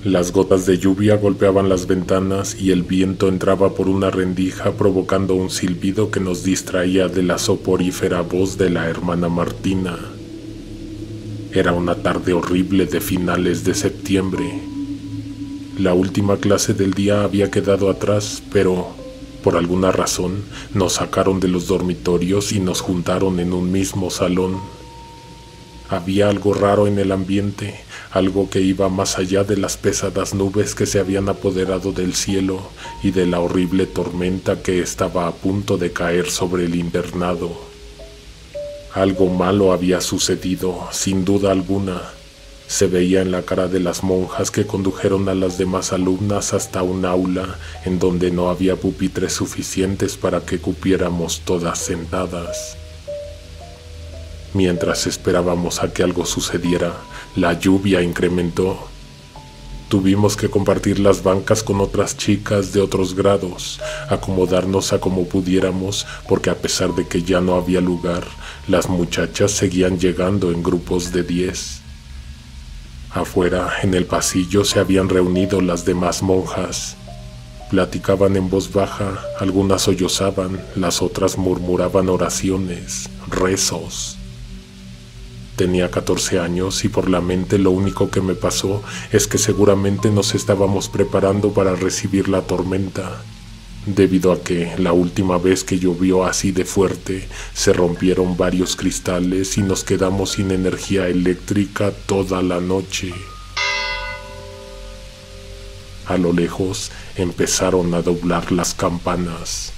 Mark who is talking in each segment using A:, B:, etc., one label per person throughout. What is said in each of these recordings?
A: Las gotas de lluvia golpeaban las ventanas y el viento entraba por una rendija provocando un silbido que nos distraía de la soporífera voz de la hermana Martina. Era una tarde horrible de finales de septiembre. La última clase del día había quedado atrás, pero por alguna razón nos sacaron de los dormitorios y nos juntaron en un mismo salón. Había algo raro en el ambiente, algo que iba más allá de las pesadas nubes que se habían apoderado del cielo y de la horrible tormenta que estaba a punto de caer sobre el internado. Algo malo había sucedido, sin duda alguna. Se veía en la cara de las monjas que condujeron a las demás alumnas hasta un aula en donde no había pupitres suficientes para que cupiéramos todas sentadas. Mientras esperábamos a que algo sucediera, la lluvia incrementó. Tuvimos que compartir las bancas con otras chicas de otros grados, acomodarnos a como pudiéramos, porque a pesar de que ya no había lugar, las muchachas seguían llegando en grupos de 10. Afuera, en el pasillo, se habían reunido las demás monjas. Platicaban en voz baja, algunas sollozaban, las otras murmuraban oraciones, rezos. Tenía 14 años y por la mente lo único que me pasó es que seguramente nos estábamos preparando para recibir la tormenta, debido a que la última vez que llovió así de fuerte se rompieron varios cristales y nos quedamos sin energía eléctrica toda la noche. A lo lejos empezaron a doblar las campanas.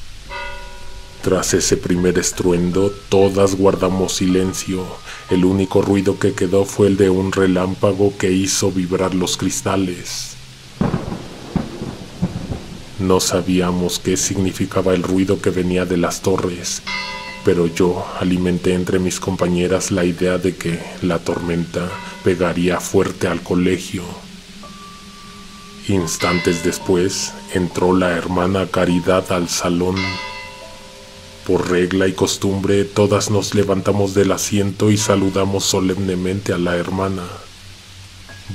A: Tras ese primer estruendo, todas guardamos silencio. El único ruido que quedó fue el de un relámpago que hizo vibrar los cristales. No sabíamos qué significaba el ruido que venía de las torres, pero yo alimenté entre mis compañeras la idea de que la tormenta pegaría fuerte al colegio. Instantes después, entró la hermana Caridad al salón. Por regla y costumbre, todas nos levantamos del asiento y saludamos solemnemente a la hermana.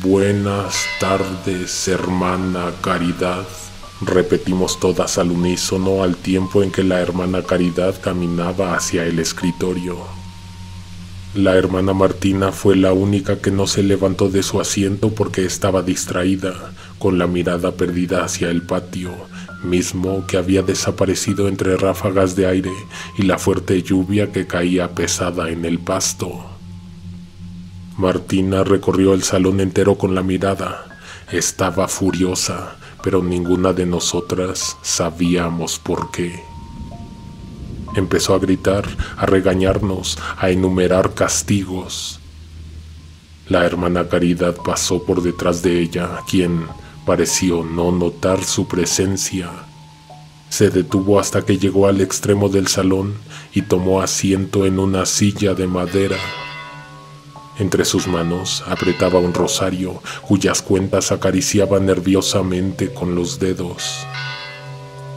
A: Buenas tardes, hermana Caridad, repetimos todas al unísono al tiempo en que la hermana Caridad caminaba hacia el escritorio. La hermana Martina fue la única que no se levantó de su asiento porque estaba distraída, con la mirada perdida hacia el patio, mismo que había desaparecido entre ráfagas de aire y la fuerte lluvia que caía pesada en el pasto. Martina recorrió el salón entero con la mirada. Estaba furiosa, pero ninguna de nosotras sabíamos por qué. Empezó a gritar, a regañarnos, a enumerar castigos. La hermana Caridad pasó por detrás de ella, quien pareció no notar su presencia. Se detuvo hasta que llegó al extremo del salón y tomó asiento en una silla de madera. Entre sus manos apretaba un rosario, cuyas cuentas acariciaba nerviosamente con los dedos.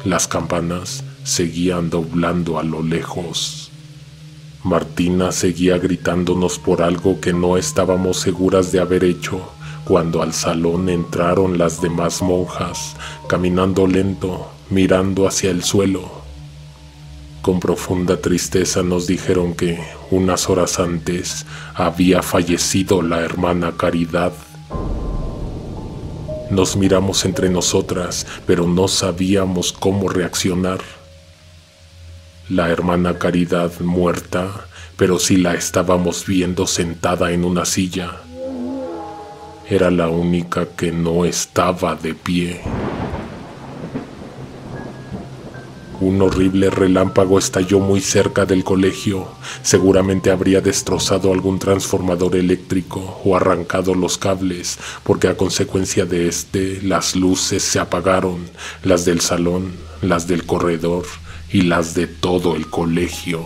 A: Las campanas seguían doblando a lo lejos. Martina seguía gritándonos por algo que no estábamos seguras de haber hecho, cuando al salón entraron las demás monjas, caminando lento, mirando hacia el suelo. Con profunda tristeza nos dijeron que, unas horas antes, había fallecido la hermana Caridad. Nos miramos entre nosotras, pero no sabíamos cómo reaccionar. La hermana Caridad muerta, pero sí la estábamos viendo sentada en una silla. Era la única que no estaba de pie. Un horrible relámpago estalló muy cerca del colegio. Seguramente habría destrozado algún transformador eléctrico o arrancado los cables, porque a consecuencia de las luces se apagaron, las del salón, las del corredor y las de todo el colegio.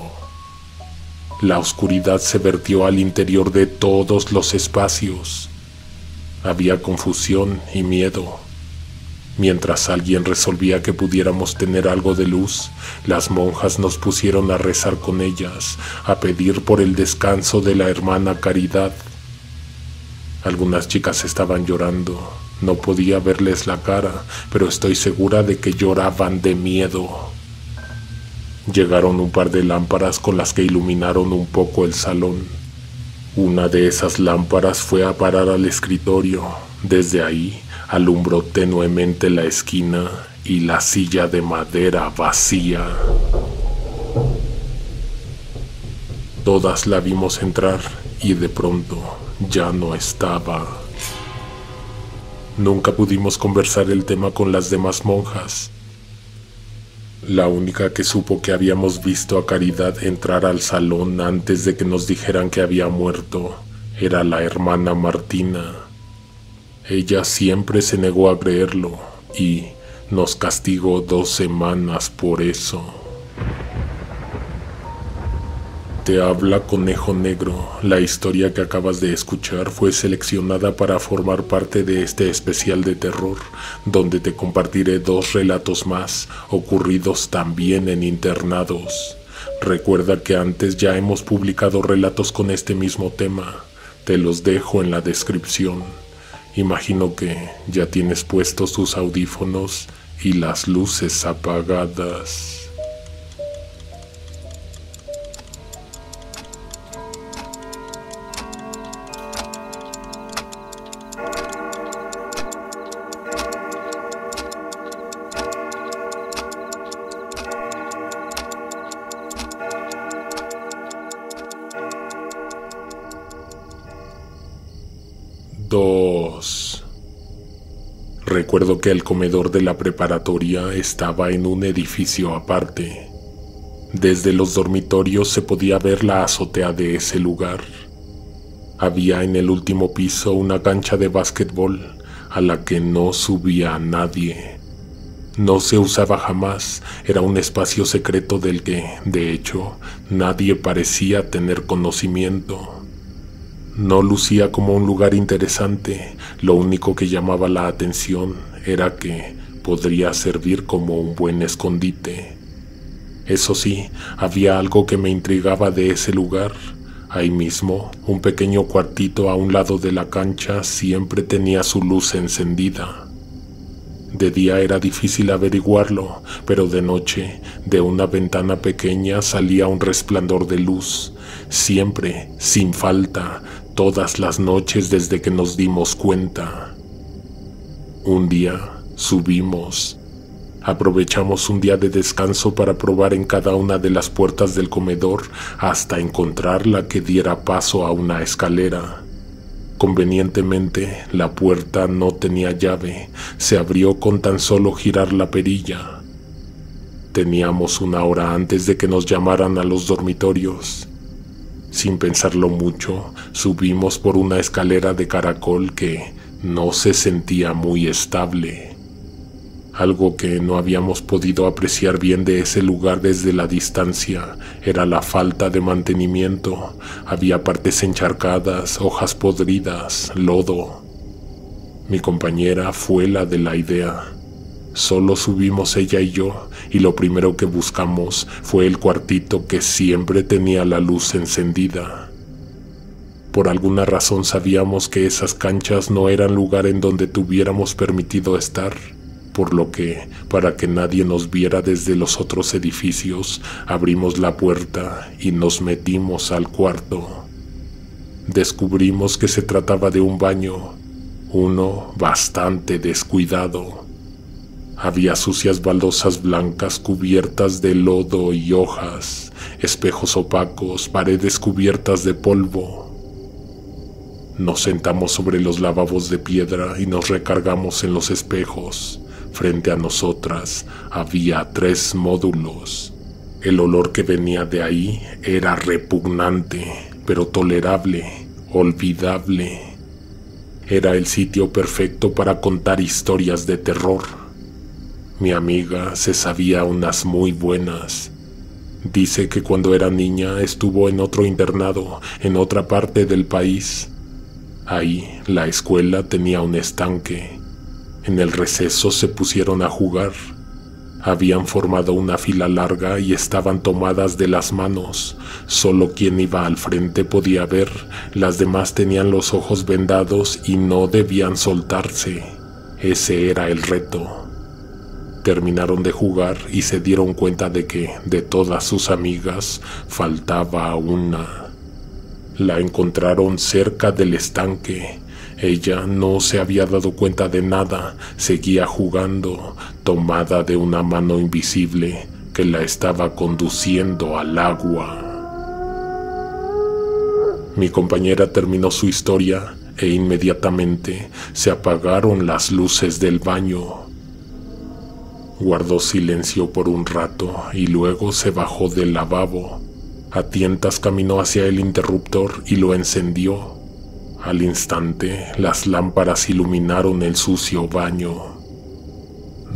A: La oscuridad se vertió al interior de todos los espacios. Había confusión y miedo. Mientras alguien resolvía que pudiéramos tener algo de luz, las monjas nos pusieron a rezar con ellas, a pedir por el descanso de la hermana Caridad. Algunas chicas estaban llorando, No podía verles la cara, pero estoy segura de que lloraban de miedo. Llegaron un par de lámparas con las que iluminaron un poco el salón. Una de esas lámparas fue a parar al escritorio. Desde ahí alumbró tenuemente la esquina y la silla de madera vacía. Todas la vimos entrar y de pronto ya no estaba. Nunca pudimos conversar el tema con las demás monjas. La única que supo que habíamos visto a Caridad entrar al salón antes de que nos dijeran que había muerto era la hermana Martina. Ella siempre se negó a creerlo y nos castigó 2 semanas por eso. Te habla Conejo Negro. La historia que acabas de escuchar fue seleccionada para formar parte de este especial de terror, donde te compartiré 2 relatos más, ocurridos también en internados. Recuerda que antes ya hemos publicado relatos con este mismo tema. Te los dejo en la descripción. Imagino que ya tienes puestos tus audífonos y las luces apagadas. Recuerdo que el comedor de la preparatoria estaba en un edificio aparte. Desde los dormitorios se podía ver la azotea de ese lugar. Había en el último piso una cancha de básquetbol a la que no subía nadie. No se usaba jamás, era un espacio secreto del que, de hecho, nadie parecía tener conocimiento. No lucía como un lugar interesante, lo único que llamaba la atención era que podría servir como un buen escondite. Eso sí, había algo que me intrigaba de ese lugar. Ahí mismo, un pequeño cuartito a un lado de la cancha siempre tenía su luz encendida. De día era difícil averiguarlo, pero de noche, de una ventana pequeña salía un resplandor de luz, siempre, sin falta, todas las noches desde que nos dimos cuenta. Un día subimos. Aprovechamos un día de descanso para probar en cada una de las puertas del comedor hasta encontrar la que diera paso a una escalera. Convenientemente, la puerta no tenía llave, se abrió con tan solo girar la perilla. Teníamos 1 hora antes de que nos llamaran a los dormitorios. Sin pensarlo mucho, subimos por una escalera de caracol que no se sentía muy estable. Algo que no habíamos podido apreciar bien de ese lugar desde la distancia era la falta de mantenimiento. Había partes encharcadas, hojas podridas, lodo. Mi compañera fue la de la idea. Solo subimos ella y yo, y lo primero que buscamos fue el cuartito que siempre tenía la luz encendida. Por alguna razón sabíamos que esas canchas no eran lugar en donde tuviéramos permitido estar, por lo que, para que nadie nos viera desde los otros edificios, abrimos la puerta y nos metimos al cuarto. Descubrimos que se trataba de un baño, uno bastante descuidado. Había sucias baldosas blancas cubiertas de lodo y hojas, espejos opacos, paredes cubiertas de polvo. Nos sentamos sobre los lavabos de piedra y nos recargamos en los espejos. Frente a nosotras había 3 módulos. El olor que venía de ahí era repugnante, pero tolerable, olvidable. Era el sitio perfecto para contar historias de terror. Mi amiga se sabía unas muy buenas. Dice que cuando era niña estuvo en otro internado, en otra parte del país. Ahí la escuela tenía un estanque. En el receso se pusieron a jugar. Habían formado una fila larga y estaban tomadas de las manos. Solo quien iba al frente podía ver, las demás tenían los ojos vendados y no debían soltarse. Ese era el reto. Terminaron de jugar y se dieron cuenta de que, de todas sus amigas, faltaba una. La encontraron cerca del estanque. Ella no se había dado cuenta de nada, seguía jugando, tomada de una mano invisible que la estaba conduciendo al agua. Mi compañera terminó su historia e inmediatamente se apagaron las luces del baño. Guardó silencio por un rato y luego se bajó del lavabo. A tientas caminó hacia el interruptor y lo encendió. Al instante, las lámparas iluminaron el sucio baño.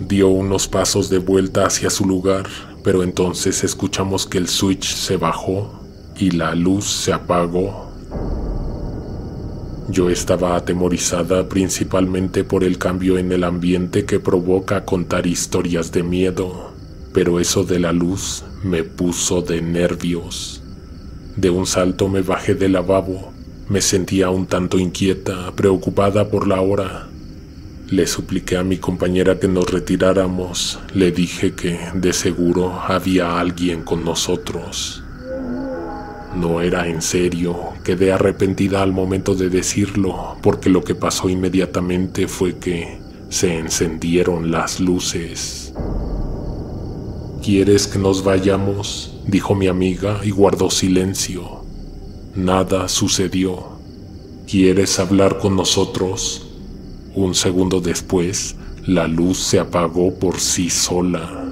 A: Dio unos pasos de vuelta hacia su lugar, pero entonces escuchamos que el switch se bajó y la luz se apagó. Yo estaba atemorizada principalmente por el cambio en el ambiente que provoca contar historias de miedo, pero eso de la luz me puso de nervios. De un salto me bajé del lavabo. Me sentía un tanto inquieta, preocupada por la hora. Le supliqué a mi compañera que nos retiráramos. Le dije que, de seguro, había alguien con nosotros. No era en serio. Quedé arrepentida al momento de decirlo, porque lo que pasó inmediatamente fue que se encendieron las luces. ¿Quieres que nos vayamos?, dijo mi amiga y guardó silencio. Nada sucedió. ¿Quieres hablar con nosotros? Un segundo después, la luz se apagó por sí sola.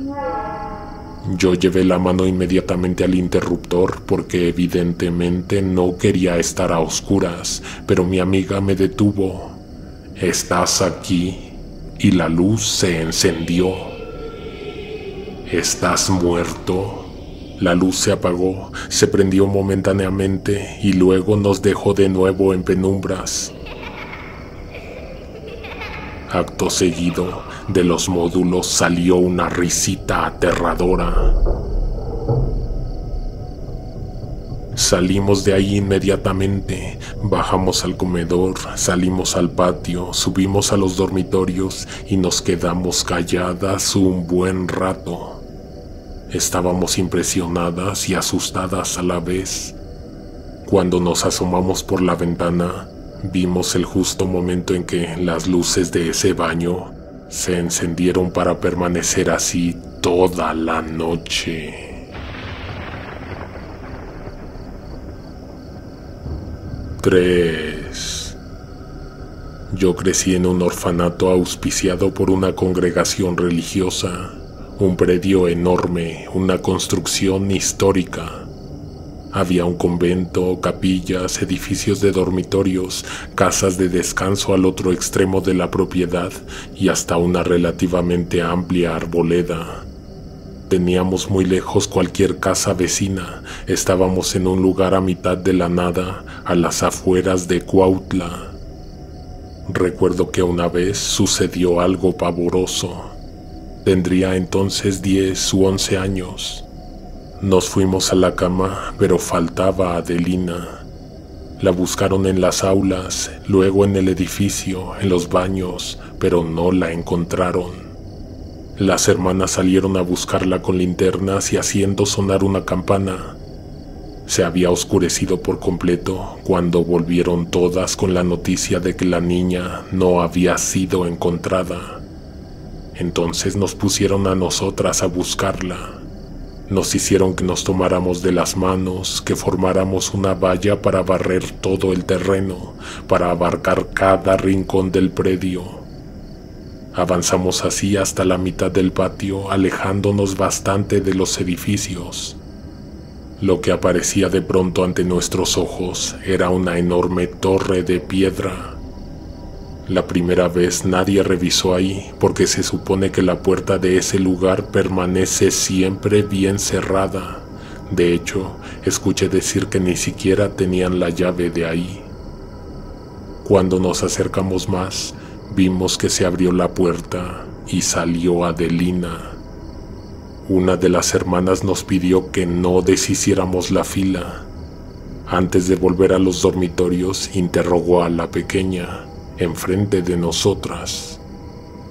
A: Yo llevé la mano inmediatamente al interruptor porque evidentemente no quería estar a oscuras, pero mi amiga me detuvo. «Estás aquí», y la luz se encendió. «¿Estás muerto?» La luz se apagó, se prendió momentáneamente y luego nos dejó de nuevo en penumbras. Acto seguido, de los módulos salió una risita aterradora. Salimos de ahí inmediatamente, bajamos al comedor, salimos al patio, subimos a los dormitorios y nos quedamos calladas un buen rato. Estábamos impresionadas y asustadas a la vez. Cuando nos asomamos por la ventana, vimos el justo momento en que las luces de ese baño se encendieron para permanecer así toda la noche. 3. Yo crecí en un orfanato auspiciado por una congregación religiosa. Un predio enorme, una construcción histórica. Había un convento, capillas, edificios de dormitorios, casas de descanso al otro extremo de la propiedad y hasta una relativamente amplia arboleda. Teníamos muy lejos cualquier casa vecina. Estábamos en un lugar a mitad de la nada, a las afueras de Cuautla. Recuerdo que una vez sucedió algo pavoroso. Tendría entonces 10 u 11 años. Nos fuimos a la cama, pero faltaba Adelina. La buscaron en las aulas, luego en el edificio, en los baños, pero no la encontraron. Las hermanas salieron a buscarla con linternas y haciendo sonar una campana. Se había oscurecido por completo cuando volvieron todas con la noticia de que la niña no había sido encontrada. Entonces nos pusieron a nosotras a buscarla. Nos hicieron que nos tomáramos de las manos, que formáramos una valla para barrer todo el terreno, para abarcar cada rincón del predio. Avanzamos así hasta la mitad del patio, alejándonos bastante de los edificios. Lo que aparecía de pronto ante nuestros ojos era una enorme torre de piedra. La primera vez nadie revisó ahí porque se supone que la puerta de ese lugar permanece siempre bien cerrada. De hecho, escuché decir que ni siquiera tenían la llave de ahí. Cuando nos acercamos más, vimos que se abrió la puerta y salió Adelina. Una de las hermanas nos pidió que no deshiciéramos la fila. Antes de volver a los dormitorios, interrogó a la pequeña enfrente de nosotras.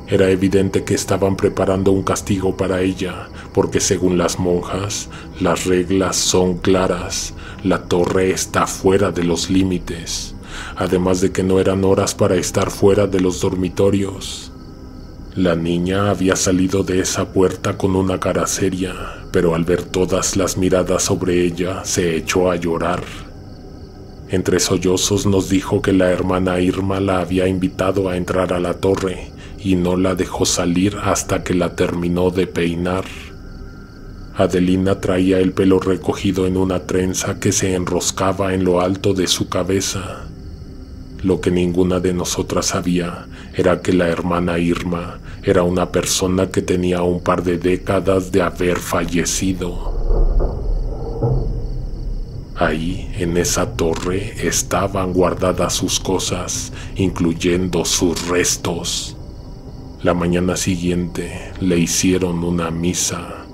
A: Era evidente que estaban preparando un castigo para ella, porque según las monjas, las reglas son claras, la torre está fuera de los límites, además de que no eran horas para estar fuera de los dormitorios. La niña había salido de esa puerta con una cara seria, pero al ver todas las miradas sobre ella, se echó a llorar. Entre sollozos nos dijo que la hermana Irma la había invitado a entrar a la torre y no la dejó salir hasta que la terminó de peinar. Adelina traía el pelo recogido en una trenza que se enroscaba en lo alto de su cabeza. Lo que ninguna de nosotras sabía era que la hermana Irma era una persona que tenía un par de décadas de haber fallecido. Ahí, en esa torre, estaban guardadas sus cosas, incluyendo sus restos. La mañana siguiente le hicieron una misa.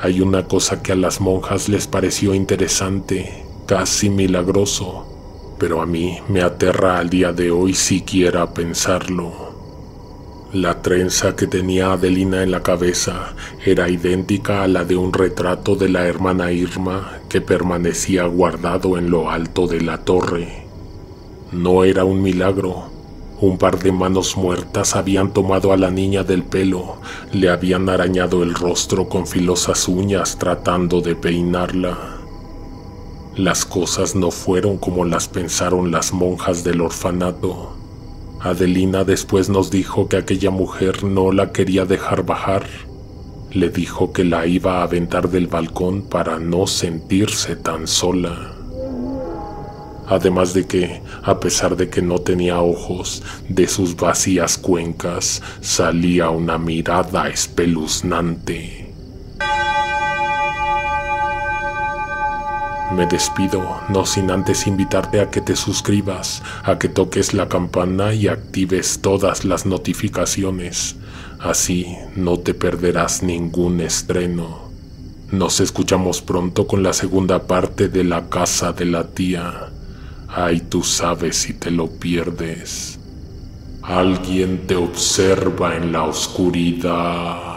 A: Hay una cosa que a las monjas les pareció interesante, casi milagroso, pero a mí me aterra al día de hoy siquiera pensarlo. La trenza que tenía Adelina en la cabeza era idéntica a la de un retrato de la hermana Irma que permanecía guardado en lo alto de la torre. No era un milagro. Un par de manos muertas habían tomado a la niña del pelo, le habían arañado el rostro con filosas uñas tratando de peinarla. Las cosas no fueron como las pensaron las monjas del orfanato. Adelina después nos dijo que aquella mujer no la quería dejar bajar. Le dijo que la iba a aventar del balcón para no sentirse tan sola. Además de que, a pesar de que no tenía ojos, de sus vacías cuencas salía una mirada espeluznante. Me despido, no sin antes invitarte a que te suscribas, a que toques la campana y actives todas las notificaciones. Así no te perderás ningún estreno. Nos escuchamos pronto con la segunda parte de La Casa de la Tía. Ay, tú sabes si te lo pierdes. Alguien te observa en la oscuridad.